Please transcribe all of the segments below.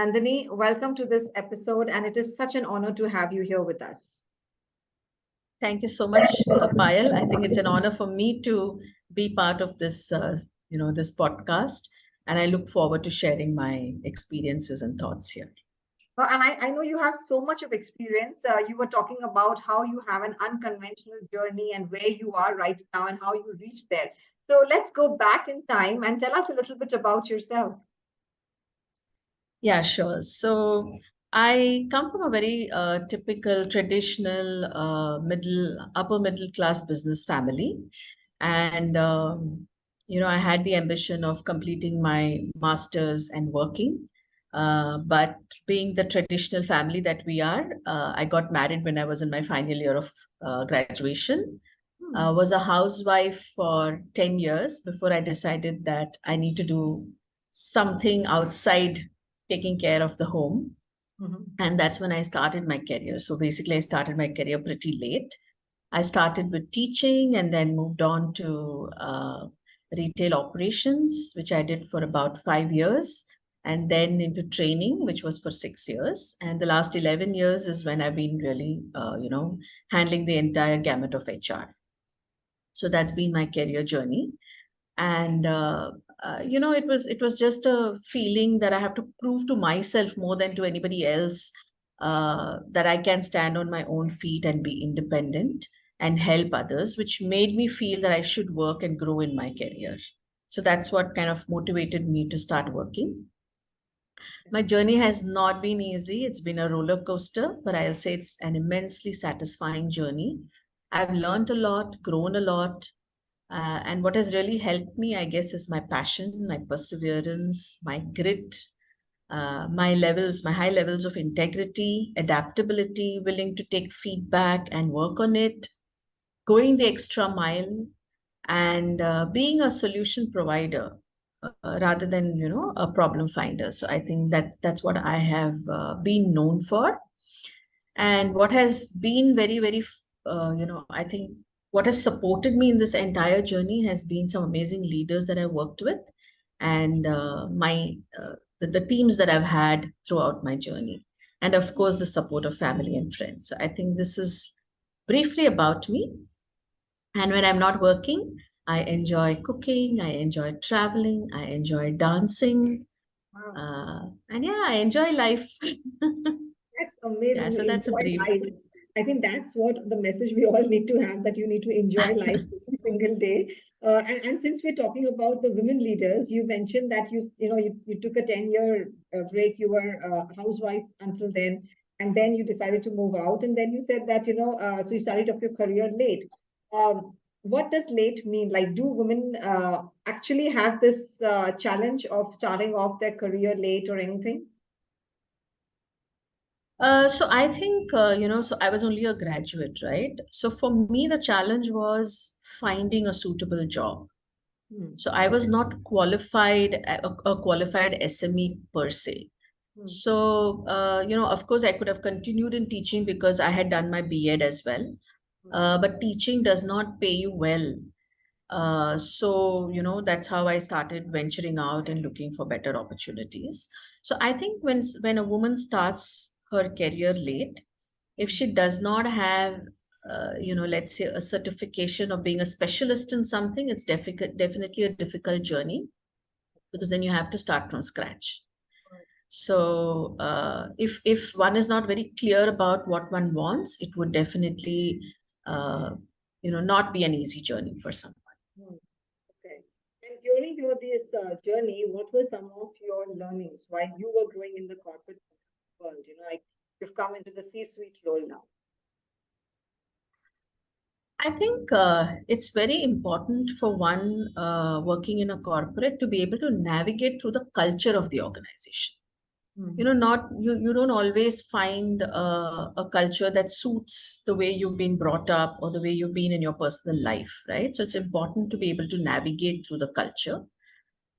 Nandini, welcome to this episode, and it is such an honor to have you here with us. Thank you so much, Payal. I think it's an honor for me to be part of this podcast, and I look forward to sharing my experiences and thoughts here. And I know you have so much of experience. You were talking about how you have an unconventional journey and where you are right now and how you reached there. So let's go back in time and tell us a little bit about yourself. Yeah, sure. So I come from a very typical, traditional, upper middle class business family, and I had the ambition of completing my master's and working. But being the traditional family that we are, I got married when I was in my final year of graduation. Was a housewife for 10 years before I decided that I need to do something outside taking care of the home. Mhm. And that's when I started my career. So basically, I started my career pretty late. I started with teaching and then moved on to retail operations, which I did for about 5 years, and then into training, which was for 6 years. And the last 11 years is when I've been really, handling the entire gamut of HR. So that's been my career journey. And it was just a feeling that I have to prove to myself more than to anybody else, that I can stand on my own feet and be independent and help others, which made me feel that I should work and grow in my career. So that's what kind of motivated me to start working. My journey has not been easy. It's been a roller coaster, but I'll say it's an immensely satisfying journey. I've learned a lot, grown a lot, and what has really helped me, I guess, is my passion, my perseverance, my grit, my high levels of integrity, adaptability, willing to take feedback and work on it, going the extra mile, and being a solution provider, rather than a problem finder. So I think that's what I have been known for. And what has been very, very, I think what has supported me in this entire journey has been some amazing leaders that I worked with, and the teams that I've had throughout my journey. And of course, the support of family and friends. So I think this is briefly about me. And when I'm not working, I enjoy cooking, I enjoy traveling, I enjoy dancing. Wow. And yeah, I enjoy life. That's amazing. Yeah, You so that's a enjoy brief. life. I think that's what the message we all need to have, that you need to enjoy life every single day. And since we're talking about the women leaders, you mentioned that you took a 10-year break. You were a housewife until then, and then you decided to move out. And then you said that, so you started off your career late. What does late mean? Like, do women actually have this challenge of starting off their career late or anything? So I think, so I was only a graduate, right? So for me, the challenge was finding a suitable job. Hmm. So I was not a qualified SME per se. Hmm. So, of course, I could have continued in teaching because I had done my B.Ed as well. But teaching does not pay you well. So, that's how I started venturing out and looking for better opportunities. So I think when a woman starts her career late, if she does not have, let's say a certification of being a specialist in something, it's definitely a difficult journey, because then you have to start from scratch. So if one is not very clear about what one wants, it would definitely, not be an easy journey for someone. Hmm. Okay. And during this journey, what were some of your learnings while you were growing in the corporate world? Like, you've come into the C-suite role now. I think it's very important for one working in a corporate to be able to navigate through the culture of the organization. Hmm. Not you don't always find a culture that suits the way you've been brought up or the way you've been in your personal life, right? So it's important to be able to navigate through the culture.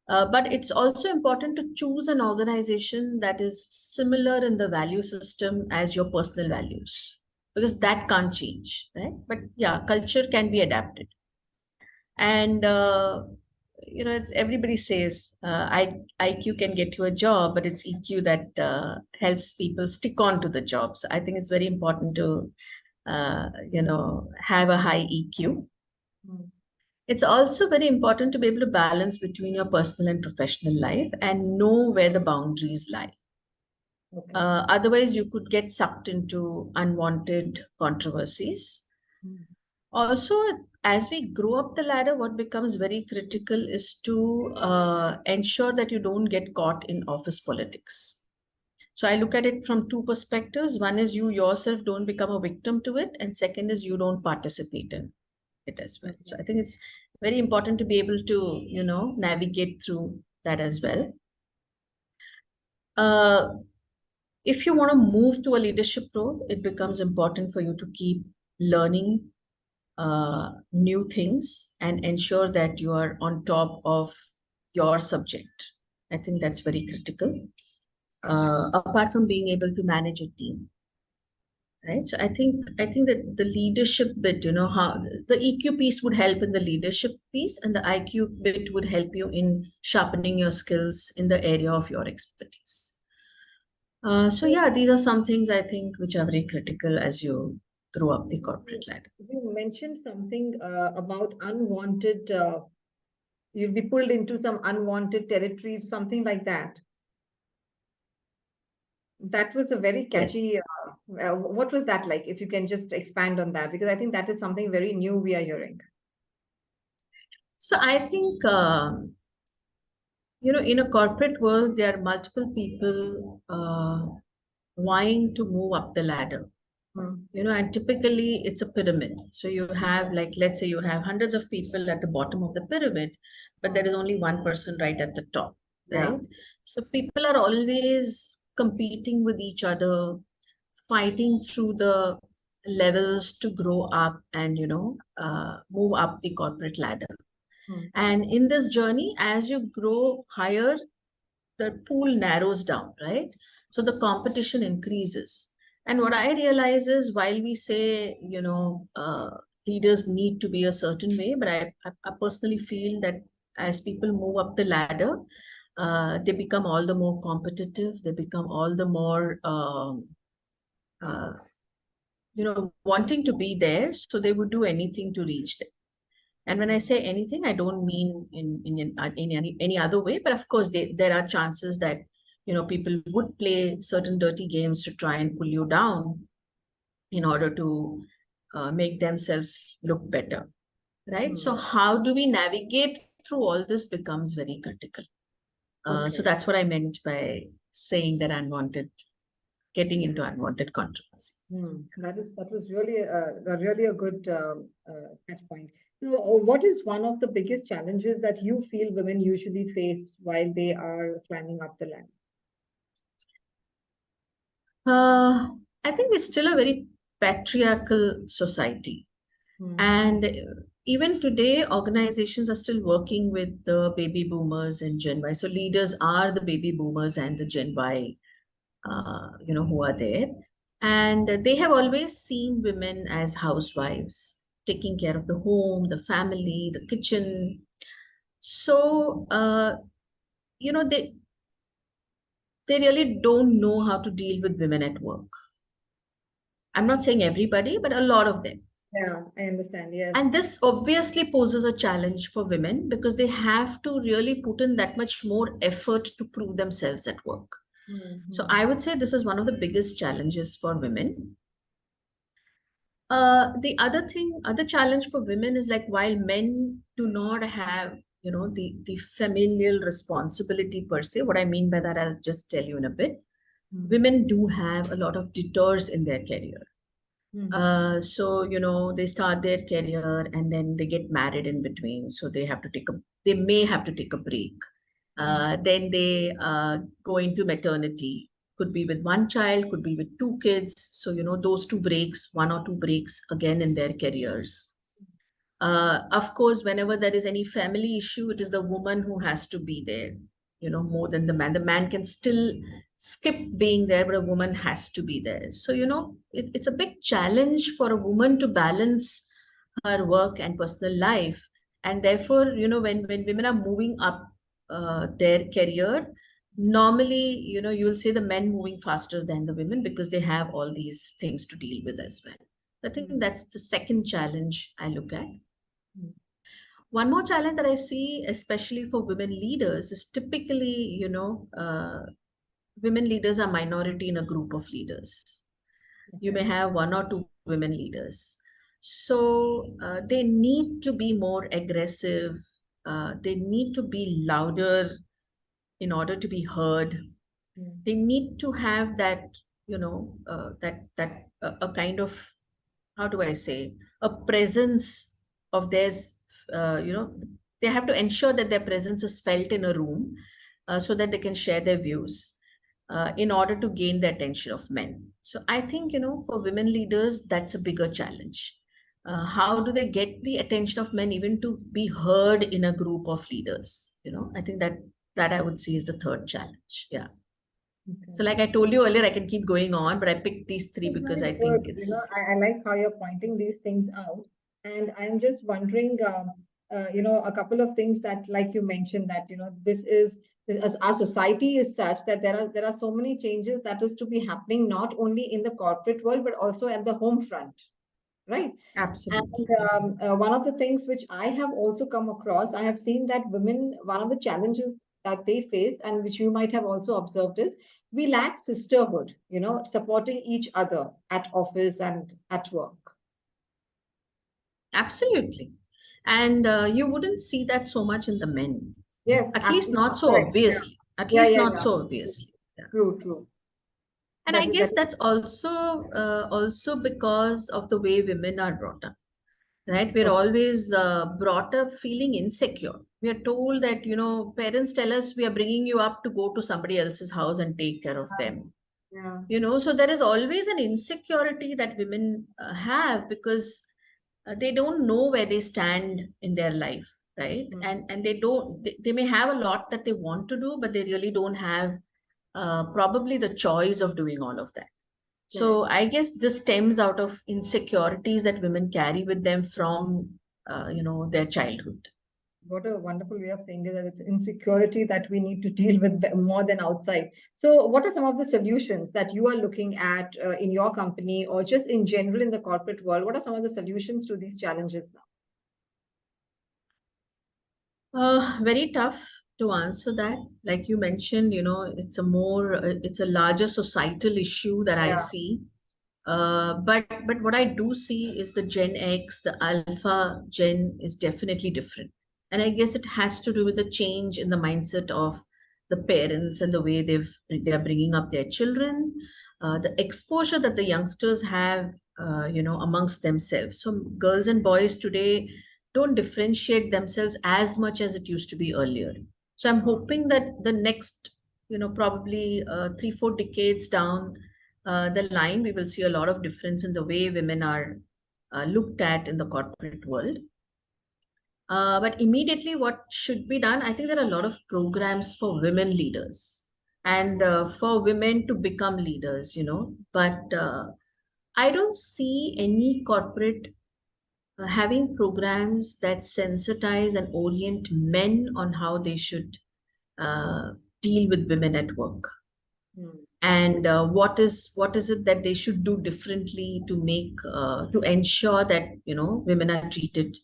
But it's also important to choose an organization that is similar in the value system as your personal values, because that can't change, right? But yeah, culture can be adapted. And everybody says IQ can get you a job, but it's EQ that helps people stick on to the job. So I think it's very important to, have a high EQ. Mm. It's also very important to be able to balance between your personal and professional life and know where the boundaries lie. Okay. Otherwise, you could get sucked into unwanted controversies. Mm. Also, as we grow up the ladder, what becomes very critical is to ensure that you don't get caught in office politics. So I look at it from two perspectives. One is you yourself don't become a victim to it, and second is you don't participate in it as well. So I think it's very important to be able to, navigate through that as well. Uh, if you want to move to a leadership role, it becomes important for you to keep learning new things and ensure that you are on top of your subject. I think that's very critical. Apart from being able to manage a team, right? So I think that the leadership bit, how the EQ piece would help in the leadership piece, and the IQ bit would help you in sharpening your skills in the area of your expertise. So yeah, these are some things I think which are very critical as you grow up the corporate ladder. You mentioned something about unwanted, you'll be pulled into some unwanted territories, something like that. That was a very Yes. catchy. What was that like? If you can just expand on that, because I think that is something very new we are hearing. So I think, in a corporate world, there are multiple people wanting to move up the ladder. Mm. And typically it's a pyramid. So you have, like, let's say you have hundreds of people at the bottom of the pyramid, but there is only one person right at the top, Yeah. right? So people are always competing with each other, fighting through the levels to grow up and, move up the corporate ladder. Mm. And in this journey, as you grow higher, the pool narrows down, right? So the competition increases. And what I realize is while we say, leaders need to be a certain way, but I personally feel that as people move up the ladder, they become all the more competitive. They become all the more, uh, wanting to be there. So they would do anything to reach there. And when I say anything, I don't mean in any other way, but of course there are chances that people would play certain dirty games to try and pull you down in order to make themselves look better, right? So Mm. how do we navigate through all this becomes very critical. So Okay. that's what I meant by saying that getting into unwanted controversies. That was really really a good catch point. So, what is one of the biggest challenges that you feel women usually face while they are climbing up the ladder? Uh, I think we're still a very patriarchal society. Mm. And even today, organizations are still working with the baby boomers and Gen Y. So leaders are the baby boomers and the Gen Y, who are there. And they have always seen women as housewives, taking care of the home, the family, the kitchen. So, they really don't know how to deal with women at work. I'm not saying everybody, but a lot of them. Yeah, I understand. Yes. And this obviously poses a challenge for women because they have to really put in that much more effort to prove themselves at work. So Mm-hmm. I would say this is one of the biggest challenges for women. The other challenge for women is like while men do not have, the familial responsibility per se, what I mean by that, I'll just tell you in a bit. Mm. Women do have a lot of detours in their career. Mm. So, they start their career and then they get married in between. So they may have to take a break. Mm. Then they go into maternity. Could be with one child, could be with two kids. So, those two breaks, one or two breaks again in their careers. Of course, whenever there is any family issue, it is the woman who has to be there, more than the man. The man can still skip being there, but a woman has to be there. So, it's a big challenge for a woman to balance her work and personal life. And therefore, when women are moving up their career, normally, you'll see the men moving faster than the women because they have all these things to deal with as well. I think Mm, that's the second challenge I look at. mm, One more challenge that I see, especially for women leaders, is typically, women leaders are minority in a group of leaders. You may okay. have one or two women leaders. So they need to be more aggressive. They need to be louder in order to be heard. Mm, They need to have that, that a kind of, how do I say, a presence of theirs. They have to ensure that their presence is felt in a room, so that they can share their views, in order to gain the attention of men. So I think, for women leaders, that's a bigger challenge. How do they get the attention of men even to be heard in a group of leaders? I think that I would see is the third challenge. Yeah. So okay. like I told you earlier, I can keep going on, but I picked these three It's because very I good. think You know, it's I like how you're pointing these things out. And I'm just wondering, a couple of things that, like you mentioned, that, this is as our society is such that there are so many changes that is to be happening not only in the corporate world but also at the home front, right? And absolutely. one of the things which I have also come across, I have seen that women, one of the challenges that they face, and which you might have also observed, is we lack sisterhood, supporting each other at office and at work. Absolutely. And you wouldn't see that so much in the men. Yes, At least absolutely not so correct. Yeah, obviously. At yeah, least yeah, not yeah. so True, obviously. Yeah. true, true. And I That guess is that's also because of the way women are brought up, right? We're okay. always brought up feeling insecure. We are told that, parents tell us we are bringing you up to go to somebody else's house and take care of them. Yeah. So there is always an insecurity that women have because they don't know where they stand in their life, right? Mm, And they may have a lot that they want to do, but they really don't have probably the choice of doing all of that. correct. So I guess this stems out of insecurities that women carry with them from their childhood. What a wonderful way of saying it, that it's insecurity that we need to deal with more than outside. So, what are some of the solutions that you are looking at in your company or just in general in the corporate world? What are some of the solutions to these challenges now? Very tough to answer that. Like you mentioned, it's a larger societal issue that I Yeah. see. But what I do see is the Gen X, the Alpha Gen is definitely different, and I guess it has to do with the change in the mindset of the parents and the way they are bringing up their children, the exposure that the youngsters have, amongst themselves. So girls and boys today don't differentiate themselves as much as it used to be earlier. So I'm hoping that the next, probably 3 4 decades down the line, we will see a lot of difference in the way women are looked at in the corporate world. But immediately, what should be done? I think there are a lot of programs for women leaders and for women to become leaders, But I don't see any corporate having programs that sensitize and orient men on how they should uh, deal with women at work, Mm, and what is it that they should do differently to make to ensure that women are treated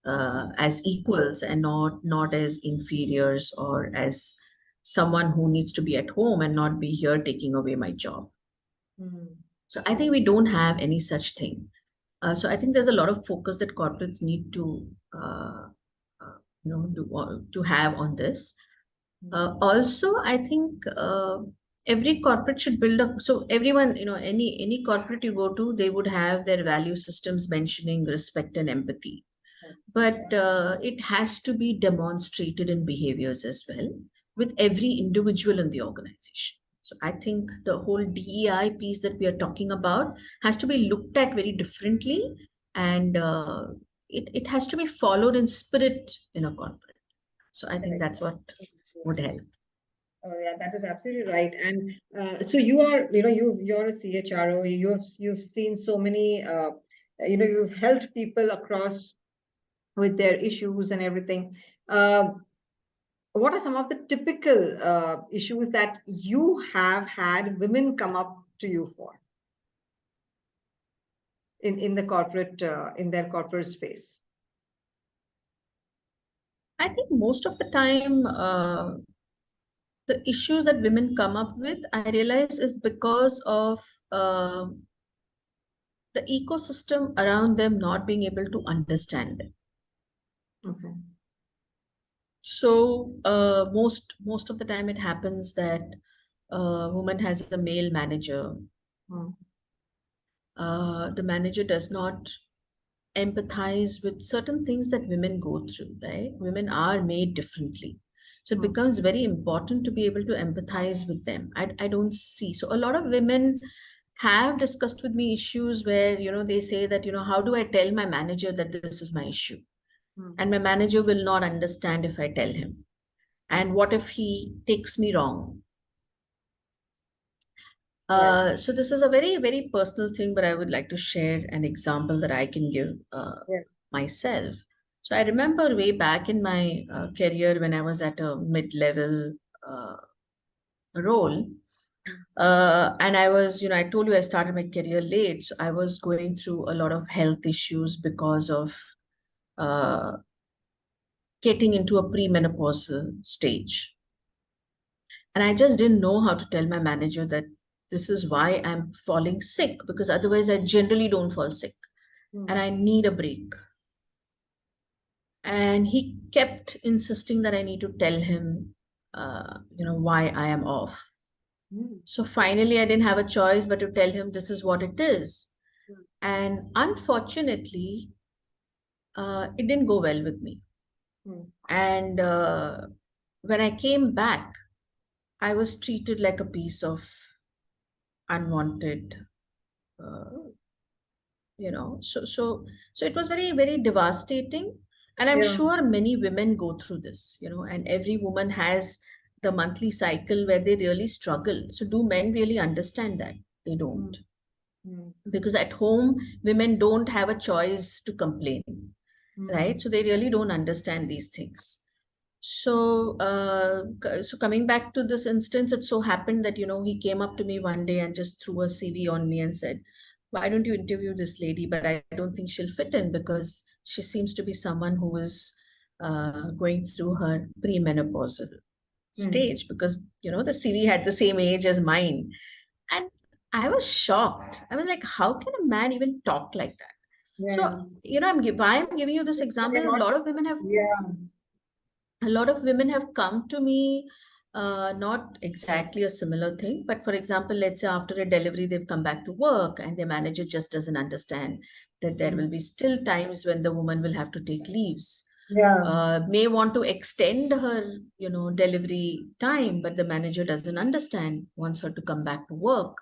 as equals and not as inferiors or as someone who needs to be at home and not be here taking away my job. mm, So I think we don't have any such thing. So I think there's a lot of focus that corporates need to to have on this. mm, Also, I think every corporate should build up. So everyone, any corporate you go to, they would have their value systems mentioning respect and empathy. mm. But it has to be demonstrated in behaviors as well with every individual in the organization. So I think the whole DEI piece that we are talking about has to be looked at very differently, and it has to be followed in spirit in a corporate. So I think Correct. that's what would help. Oh, yeah, that is absolutely right. And so you are, you're a CHRO. You've seen so many, you've helped people across. with their issues and everything. What are some of the typical issues that you have had women come up to you for in the corporate in their corporate space? I think most of the time, the issues that women come up with, I realize, is because of uh, the ecosystem around them not being able to understand them. Okay. So most of the time, it happens that a woman has a male manager. Hmm. The manager does not empathize with certain things that women go through, right? Women are made differently. So it Hmm. becomes very important to be able to empathize with them. I don't see. So a lot of women have discussed with me issues where, they say that, how do I tell my manager that this is my issue? Hmm. And my manager will not understand if I tell him. And what if he takes me wrong? Right. So this is a very, very personal thing, but I would like to share an example that I can give Yeah. myself. So I remember way back in my career when I was at a mid-level uh, role, and I was, I told you I started my career late, so I was going through a lot of health issues because of uh, getting into a premenopausal stage. And I just didn't know how to tell my manager that this is why I'm falling sick, because otherwise I generally don't fall sick Hmm. and I need a break. And he kept insisting that I need to tell him, why I am off. Hmm. So finally, I didn't have a choice but to tell him this is what it is. Hmm. And unfortunately, it didn't go well with me. Hmm. And when I came back, I was treated like a piece of unwanted uh, so it was very, very devastating. And I'm Yeah. sure many women go through this, and every woman has the monthly cycle where they really struggle. So do men really understand that? They Hmm. don't, Hmm. because at home women don't have a choice to complain, Hmm. right? So they really don't understand these things. So coming back to this instance, it so happened that, he came up to me one day and just threw a CV on me and said, "Why don't you interview this lady? But I don't think she'll fit in because she seems to be someone who is going through her premenopausal Hmm. stage," because, the CV had the same age as mine. And I was shocked. I was like, how can a man even talk like that? Yeah. So, why I'm giving you this example, They're a not. lot of women have Yeah. come to me, not exactly a similar thing, but for example, let's say after a delivery, they've come back to work and their manager just doesn't understand that there Hmm. will be still times when the woman will have to take leaves. Yeah. May want to extend her, delivery time, but the manager doesn't understand, wants her to come back to work.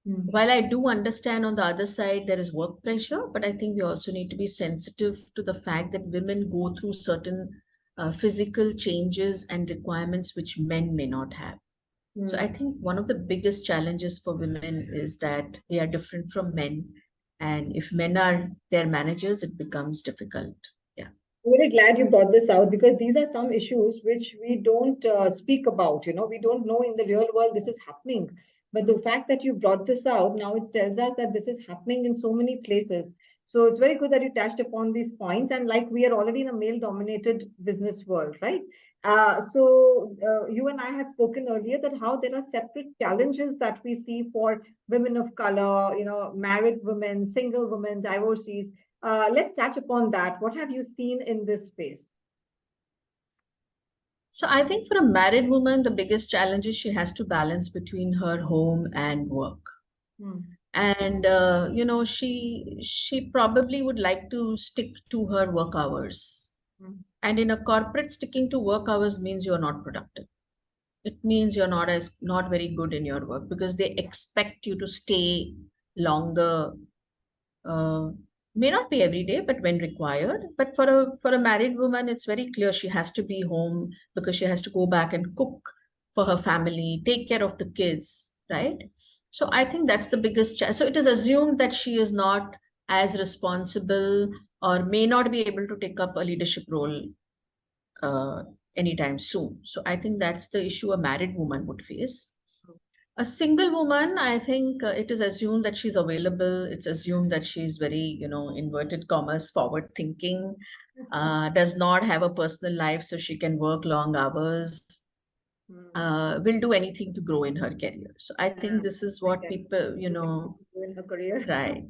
Hmm. While I do understand on the other side there is work pressure, but I think we also need to be sensitive to the fact that women go through certain physical changes and requirements which men may not have. So I Hmm. think one of the biggest challenges for women is that they are different from men. And if men are their managers, it becomes difficult. Yeah. I'm really glad you brought this out because these are some issues which we don't speak about. We don't know in the real world this is happening. But the fact that you brought this out now, it tells us that this is happening in so many places. So it's very good that you touched upon these points. And like we are already in a male-dominated business world, right? You and I had spoken earlier that how there are separate challenges that we see for women of color, married women, single women, divorcees. Let's touch upon that. What have you seen in this space? So I think for a married woman, the biggest challenge is she has to balance between her home and work. Hmm. And she probably would like to stick to her work hours. Hmm. And in a corporate, sticking to work hours means you're not productive. It means you're not very good in your work because they expect you to stay longer. uh, may not be every day, but when required. But for a married woman, it's very clear she has to be home because she has to go back and cook for her family, take care of the kids, right? So I think that's the biggest challenge. So it is assumed that she is not as responsible or may not be able to take up a leadership role uh, anytime soon. So I think that's the issue a married woman would face. A single woman, I think it is assumed that she's available. It's assumed that she's very, inverted commas, forward thinking, does not have a personal life, so she can work long hours, will do anything to grow in her career. So I think this is what people, in her career. right.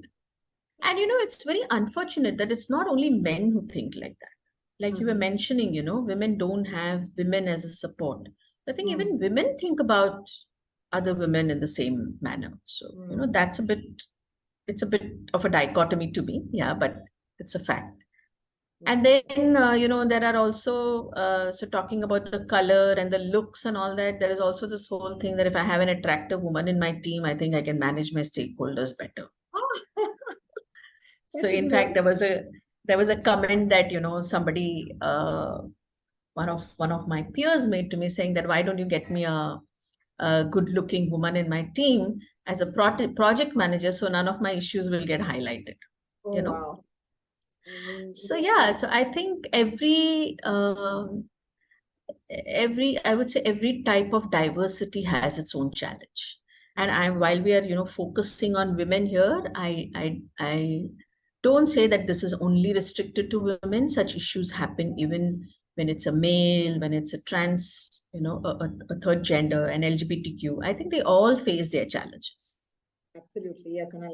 And, it's very unfortunate that it's not only men who think like that. Like you were mentioning, women don't have women as a support. I think even women think about other women in the same manner. So, it's a bit of a dichotomy to me. Yeah, but it's a fact. And then, there are also, so talking about the color and the looks and all that, there is also this whole thing that if I have an attractive woman in my team, I think I can manage my stakeholders better. So in fact, there was a comment that, somebody, one of my peers made to me saying that, why don't you get me a good looking woman in my team as a project manager, so none of my issues will get highlighted, Oh, wow. So yeah, so I think I would say every type of diversity has its own challenge. And while we are, focusing on women here, I don't say that this is only restricted to women. Such issues happen even when it's a male, when it's a trans, a third gender, an LGBTQ. I think they all face their challenges. Absolutely, yes, and I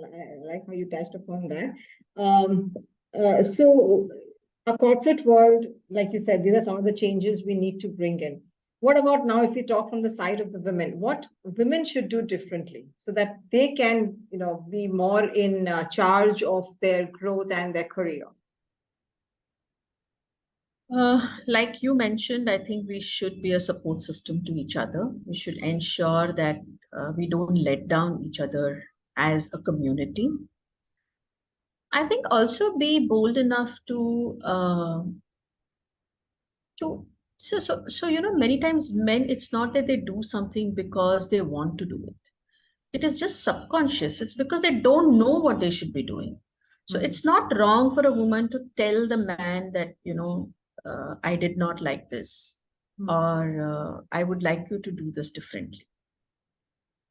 like how you touched upon that. Um, so, a corporate world, like you said, these are some of the changes we need to bring in. What about now, if we talk from the side of the women, what women should do differently so that they can, be more in charge of their growth and their career? Like you mentioned, I think we should be a support system to each other. We should ensure that we don't let down each other as a community. I think also be bold enough to many times men, it's not that they do something because they want to do it. It is just subconscious. It's because they don't know what they should be doing. So it's not wrong for a woman to tell the man that, I did not like this, or I would like you to do this differently.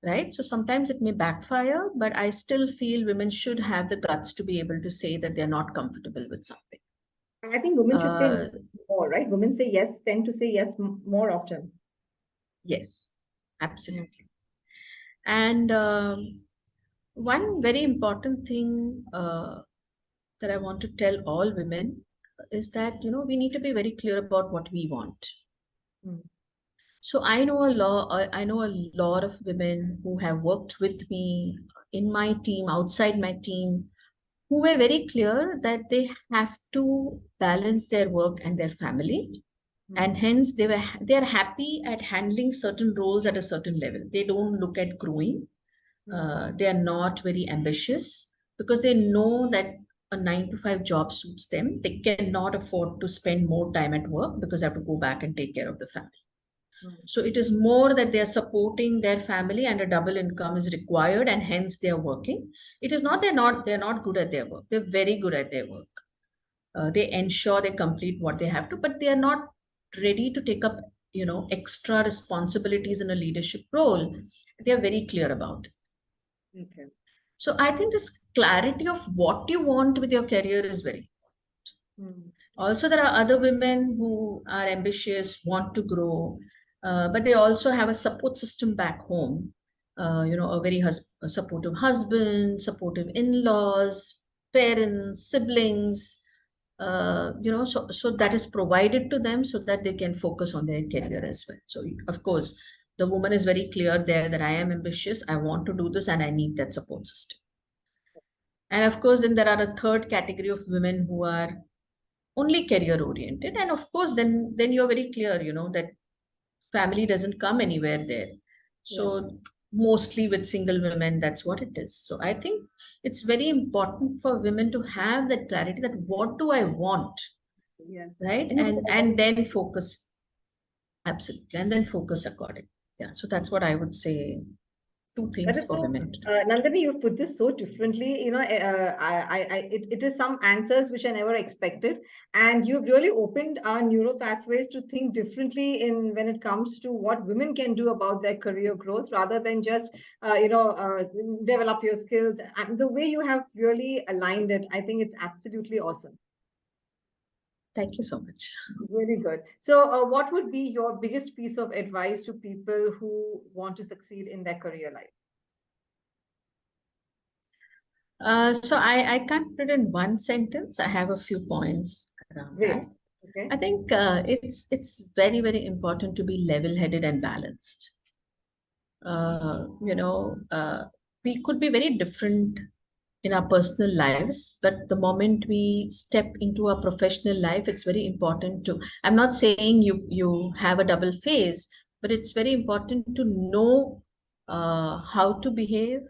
Right? So sometimes it may backfire, but I still feel women should have the guts to be able to say that they're not comfortable with something. And I think women should say Uh, more, right? Women say yes, tend to say yes more often. yes, absolutely. And one very important thing that I want to tell all women is that, we need to be very clear about what we want. So I know a lot of women who have worked with me in my team, outside my team, who were very clear that they have to balance their work and their family. And hence they are happy at handling certain roles at a certain level. They don't look at growing. They are not very ambitious because they know that a 9 to 5 job suits them. They cannot afford to spend more time at work because they have to go back and take care of the family. So it is more that they are supporting their family and a double income is required, and hence they are working. It is not they're not good at their work. They're very good at their work. They ensure they complete what they have to, but they are not ready to take up extra responsibilities in a leadership role. They are very clear about it. Okay. So I think this clarity of what you want with your career is very important. Also, there are other women who are ambitious, want to grow, but they also have a support system back home. A very a supportive husband, supportive in-laws, parents, siblings. So that is provided to them so that they can focus on their career as well. So of course, the woman is very clear there that I am ambitious, I want to do this, and I need that support system. And of course, then there are a third category of women who are only career oriented, and of course then you're very clear that family doesn't come anywhere there. So mostly with single women, that's what it is. So I think it's very important for women to have that clarity that what do I want, right? And then focus. Absolutely. And then focus accordingly. Yeah, so that's what I would say two That things is for so, women to do. Nandini, you put this so differently. It is some answers which I never expected, and you've really opened our neuro pathways to think differently in when it comes to what women can do about their career growth, rather than just, develop your skills. And the way you have really aligned it, I think it's absolutely awesome. Thank you so much. Really good. So, what would be your biggest piece of advice to people who want to succeed in their career life? So I can't put it in one sentence. I have a few points around that. Great. Okay. I think it's very, very important to be level-headed and balanced. You know, we could be very different in our personal lives, but the moment we step into our professional life, it's very important to, I'm not saying you have a double phase, but it's very important to know how to behave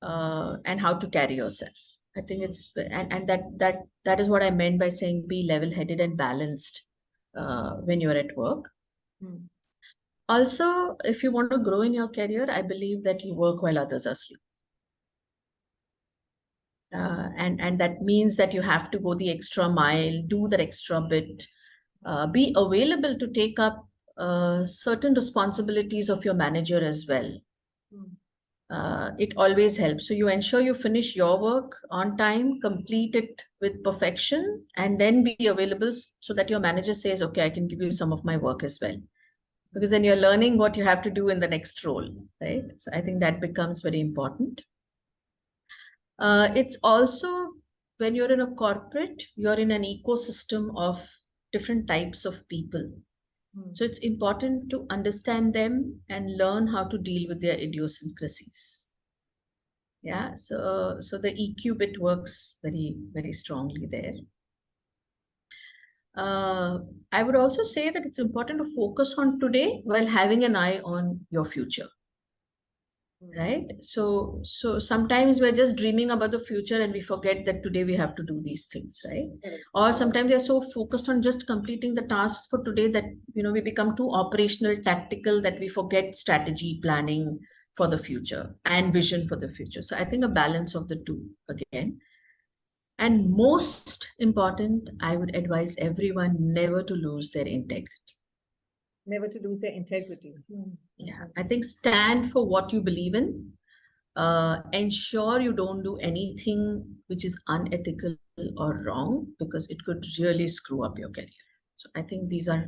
and how to carry yourself. I think it's, and that is what I meant by saying be level-headed and balanced when you're at work. Hmm. Also, if you want to grow in your career, I believe that you work while others are asleep. And that means that you have to go the extra mile, do that extra bit, be available to take up certain responsibilities of your manager as well. Hmm. It always helps. So you ensure you finish your work on time, complete it with perfection, and then be available so that your manager says, okay, I can give you some of my work as well. Because then you're learning what you have to do in the next role, right? So I think that becomes very important. It's also when you're in a corporate, you're in an ecosystem of different types of people. Hmm. So it's important to understand them and learn how to deal with their idiosyncrasies. Yeah, so the EQ bit works very, very strongly there. Uh, I would also say that it's important to focus on today while having an eye on your future. Hmm. Right, so sometimes we're just dreaming about the future and we forget that today we have to do these things, right? Correct. Or sometimes we're so focused on just completing the tasks for today that we become too operational, tactical, that we forget strategy, planning for the future and vision for the future. So I think a balance of the two again. And most important, I would advise everyone never to lose their integrity. Never to lose their integrity. Hmm. Yeah, I think stand for what you believe in. Ensure you don't do anything which is unethical or wrong, because it could really screw up your career. So I think these are